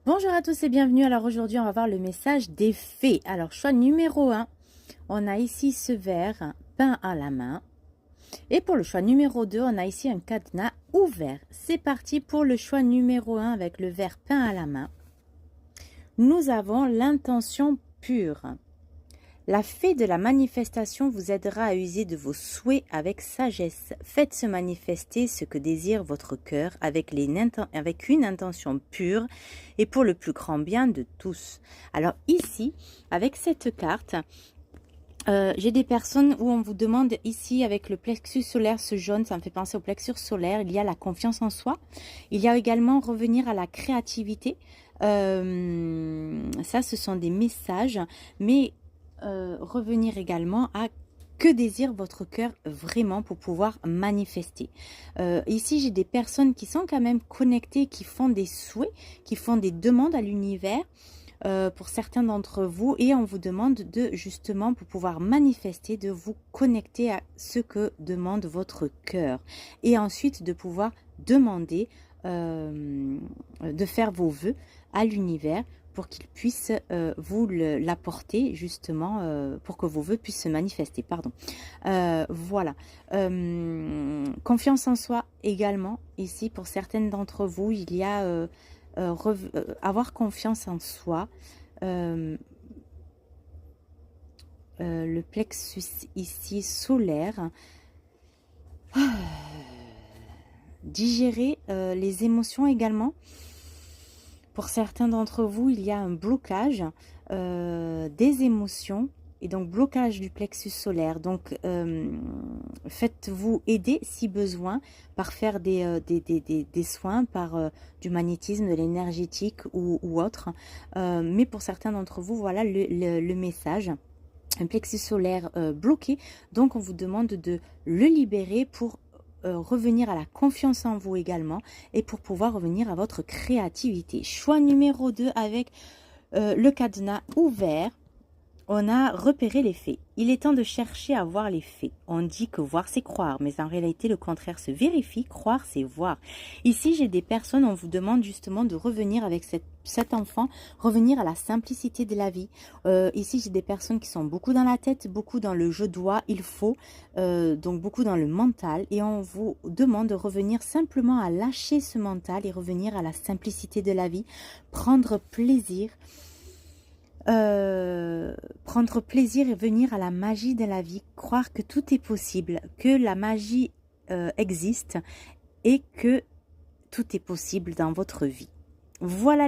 Bonjour à tous et bienvenue. Alors aujourd'hui, on va voir le message des fées. Alors choix numéro 1, on a ici ce verre peint à la main. Et pour le choix numéro 2, on a ici un cadenas ouvert. C'est parti pour le choix numéro 1 avec le verre peint à la main. Nous avons l'intention pure. La fée de la manifestation vous aidera à user de vos souhaits avec sagesse. Faites se manifester ce que désire votre cœur avec une intention pure et pour le plus grand bien de tous. Alors ici, avec cette carte, j'ai des personnes où on vous demande ici avec le plexus solaire, ce jaune, ça me fait penser au plexus solaire, il y a la confiance en soi. Il y a également revenir à la créativité. Ça, ce sont des messages, mais revenir également à que désire votre cœur vraiment pour pouvoir manifester. Ici, j'ai des personnes qui sont quand même connectées, qui font des souhaits, qui font des demandes à l'univers. Pour certains d'entre vous, et on vous demande de justement, pour pouvoir manifester, de vous connecter à ce que demande votre cœur et ensuite de pouvoir demander de faire vos vœux à l'univers pour qu'il puisse vous l'apporter justement, pour que vos vœux puissent se manifester, pardon. Voilà. Confiance en soi également, ici pour certaines d'entre vous, il y a avoir confiance en soi, le plexus ici solaire, digérer les émotions également. Pour certains d'entre vous, il y a un blocage des émotions et donc blocage du plexus solaire. Donc faites-vous aider si besoin par faire des soins, par du magnétisme, de l'énergétique ou autre. Mais pour certains d'entre vous, voilà le message. Un plexus solaire bloqué, donc on vous demande de le libérer pour revenir à la confiance en vous également et pour pouvoir revenir à votre créativité. Choix numéro 2 avec le cadenas ouvert. On a repéré les faits. Il est temps de chercher à voir les faits. On dit que voir c'est croire, mais en réalité le contraire se vérifie. Croire c'est voir. Ici j'ai des personnes, on vous demande justement de revenir avec cet enfant, revenir à la simplicité de la vie. Ici j'ai des personnes qui sont beaucoup dans la tête, beaucoup dans le je dois, il faut, donc beaucoup dans le mental. Et on vous demande de revenir simplement à lâcher ce mental et revenir à la simplicité de la vie. Prendre plaisir. Prendre plaisir et venir à la magie de la vie, croire que tout est possible, que la magie existe et que tout est possible dans votre vie. Voilà.